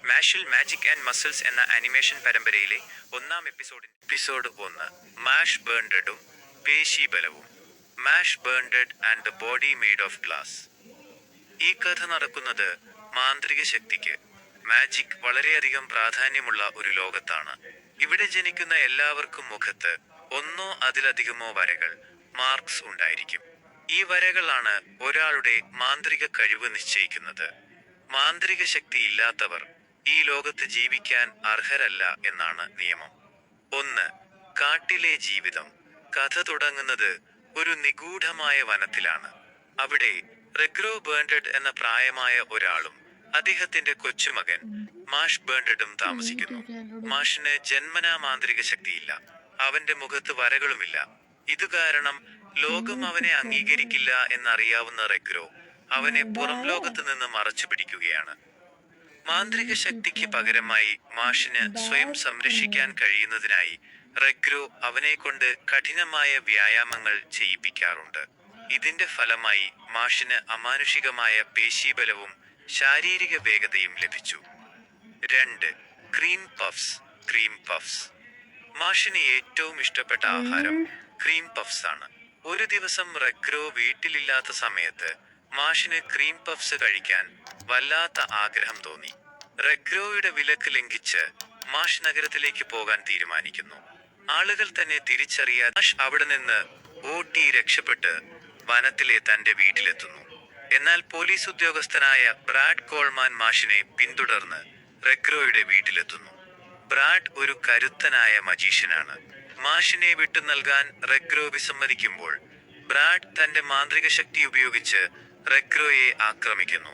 മാഷിൽ magic and muscles എന്ന animation പരമ്പരയിലെ ഒന്നാം എപ്പിസോഡ് 1 മാഷ് ബേൺഡും പേശീബലവും. Mash Burnedead and the body made of glass. ഈ കഥ നടക്കുന്നത് മാന്ത്രിക ശക്തിക്ക്, മാജിക് വളരെയധികം പ്രാധാന്യമുള്ള ഒരു ലോകത്താണ്. ഇവിടെ ജനിക്കുന്ന എല്ലാവർക്കും മുഖത്ത് ഒന്നോ അതിലധികമോ വരകൾ, മാർക്സ് ഉണ്ടായിരിക്കും. ഈ വരകളാണ് ഒരാളുടെ മാന്ത്രിക കഴിവ് നിശ്ചയിക്കുന്നത്. മാന്ത്രിക ശക്തി ഇല്ലാത്തവർ ഈ ലോകത്ത് ജീവിക്കാൻ അർഹരല്ല എന്നാണ് നിയമം. 1. കാട്ടിലെ ജീവിതം. കഥ തുടങ്ങുന്നത് ഒരു നിഗൂഢമായ വനത്തിലാണ്. അവിടെ റെഗ്രോ ബേൺഡഡ് എന്ന പ്രായമായ ഒരാളും അദ്ദേഹത്തിന്റെ കൊച്ചുമകൻ മാഷ് ബേൺഡും താമസിക്കുന്നു. മാഷിന് ജന്മനാ മാന്ത്രിക ശക്തിയില്ല. അവന്റെ മുഖത്ത് വരകളുമില്ല. ഇതുകാരണം ലോകം അവനെ അംഗീകരിക്കില്ല എന്നറിയാവുന്ന റെഗ്രോ അവനെ പുറം ലോകത്ത് നിന്ന് മറച്ചു പിടിക്കുകയാണ്. മാന്ത്രിക ശക്തിക്ക് പകരമായി മാഷിന് സ്വയം സംരക്ഷിക്കാൻ കഴിയുന്നതിനായി റെഗ്രോ അവനെ കൊണ്ട് കഠിനമായ വ്യായാമങ്ങൾ ചെയ്യിപ്പിക്കാറുണ്ട്. ഇതിന്റെ ഫലമായി മാഷിന് അമാനുഷികമായ പേശീബലവും ശാരീരിക വേഗതയും ലഭിച്ചു. 2. Cream puffs. Cream puffs. മാഷിന് ഏറ്റവും ഇഷ്ടപ്പെട്ട ആഹാരം ക്രീം പഫ്സ് ആണ്. ഒരു ദിവസം റെഗ്രോ വീട്ടിലില്ലാത്ത സമയത്ത് മാഷിന് ക്രീം പഫ്സ് കഴിക്കാൻ വല്ലാത്ത ആഗ്രഹം തോന്നി. റെഗ്രോയുടെ വിലക്ക് ലംഘിച്ച് മാഷ് നഗരത്തിലേക്ക് പോകാൻ തീരുമാനിക്കുന്നു. ആളുകൾ തന്നെ തിരിച്ചറിയാൻ മാഷ് അവിടെ നിന്ന് ഓടി രക്ഷപ്പെട്ട് വനത്തിലെ തന്റെ വീട്ടിലെത്തുന്നു. എന്നാൽ പോലീസ് ഉദ്യോഗസ്ഥനായ ബ്രാഡ് കോൾമാൻ മാഷിനെ പിന്തുടർന്ന് റെഗ്രോയുടെ വീട്ടിലെത്തുന്നു. ബ്രാഡ് ഒരു കരുത്തനായ മജീഷ്യനാണ്. മാഷിനെ വിട്ടു നൽകാൻ റെഗ്രോ വിസമ്മതിക്കുമ്പോൾ ബ്രാഡ് തന്റെ മാന്ത്രിക ശക്തി ഉപയോഗിച്ച് റെഗ്രോയെ ആക്രമിക്കുന്നു.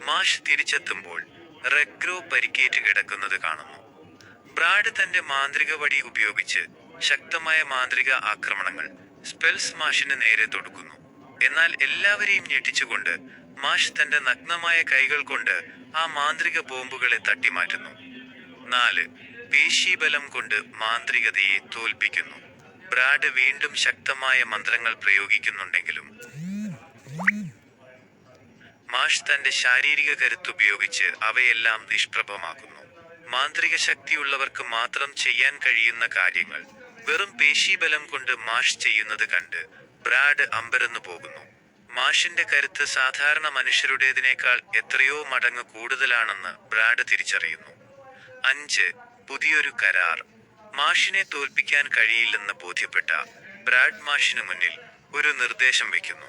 മാഷ് തിരിച്ചെത്തുമ്പോൾ റെഗ്രോ പരിക്കേറ്റ് കിടക്കുന്നത് കാണുന്നു. ബ്രാഡ് തന്റെ മാന്ത്രിക വടി ഉപയോഗിച്ച് ശക്തമായ മാന്ത്രിക ആക്രമണങ്ങൾ, സ്പെൽസ് മാഷിന് നേരെ തൊടുക്കുന്നു. എന്നാൽ എല്ലാവരെയും ഞെട്ടിച്ചുകൊണ്ട് മാഷ് തന്റെ നഗ്നമായ കൈകൾ കൊണ്ട് ആ മാന്ത്രിക ബോംബുകളെ തട്ടിമാറ്റുന്നു. 4. പേശീബലം കൊണ്ട് മാന്ത്രികതയെ തോൽപ്പിക്കുന്നു. ബ്രാഡ് വീണ്ടും ശക്തമായ മന്ത്രങ്ങൾ പ്രയോഗിക്കുന്നുണ്ടെങ്കിലും മാഷ് തന്റെ ശാരീരിക കരുത്തുപയോഗിച്ച് അവയെല്ലാം നിഷ്പ്രഭമാക്കുന്നു. മാന്ത്രിക ശക്തിയുള്ളവർക്ക് മാത്രം ചെയ്യാൻ കഴിയുന്ന കാര്യങ്ങൾ വെറും പേശീബലം കൊണ്ട് മാഷ് ചെയ്യുന്നത് കണ്ട് ബ്രാഡ് അമ്പരന്നു പോകുന്നു. മാഷിന്റെ കരുത്ത് സാധാരണ മനുഷ്യരുടേതിനേക്കാൾ എത്രയോ മടങ്ങ് കൂടുതലാണെന്ന് ബ്രാഡ് തിരിച്ചറിയുന്നു. 5. പുതിയൊരു കരാർ. മാഷിനെ തോൽപ്പിക്കാൻ കഴിയില്ലെന്ന് ബോധ്യപ്പെട്ട ബ്രാഡ് മാഷിന് മുന്നിൽ ഒരു നിർദ്ദേശം വയ്ക്കുന്നു.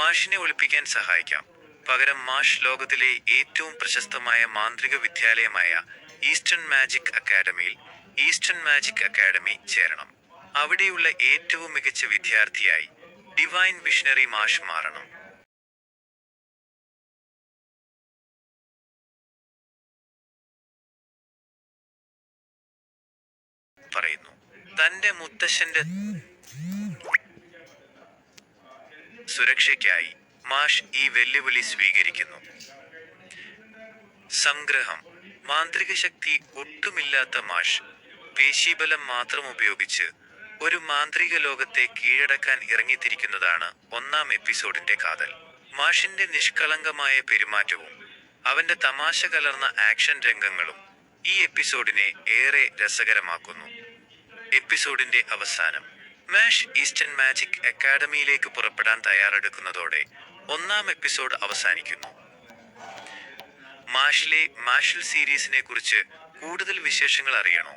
മാഷിനെ ഒളിപ്പിക്കാൻ സഹായിക്കാം. പകരം മാഷ് ലോകത്തിലെ ഏറ്റവും പ്രശസ്തമായ മാന്ത്രിക വിദ്യാലയമായ ഈസ്റ്റേൺ മാജിക് അക്കാഡമി ചേരണം. അവിടെയുള്ള ഏറ്റവും മികച്ച വിദ്യാർത്ഥിയായി ഡിവൈൻ വിഷണറി മാഷ് മാറണം. പറയുന്നു. തന്റെ മുത്തശ്ശന്റെ സുരക്ഷയ്ക്കായി മാഷ് ഈ വെല്ലുവിളി സ്വീകരിക്കുന്നു. സംഗ്രഹം. മാന്ത്രിക ശക്തി ഒട്ടുമില്ലാത്ത മാഷ് പേശീബലം മാത്രം ഉപയോഗിച്ച് ഒരു മാന്ത്രിക ലോകത്തെ കീഴടക്കാൻ ഇറങ്ങിത്തിരിക്കുന്നതാണ് ഒന്നാം എപ്പിസോഡിന്റെ കാതൽ. മാഷിന്റെ നിഷ്കളങ്കമായ പെരുമാറ്റവും അവന്റെ തമാശ കലർന്ന ആക്ഷൻ രംഗങ്ങളും ഈ എപ്പിസോഡിനെ ഏറെ രസകരമാക്കുന്നു. എപ്പിസോഡിന്റെ അവസാനം. മാഷ് ഈസ്റ്റേൺ മാജിക് അക്കാഡമിയിലേക്ക് പുറപ്പെടാൻ തയ്യാറെടുക്കുന്നതോടെ ഒന്നാം എപ്പിസോഡ് അവസാനിക്കുന്നു. മാഷിൽ സീരീസിനെ കുറിച്ച് കൂടുതൽ വിശേഷങ്ങൾ അറിയണോ?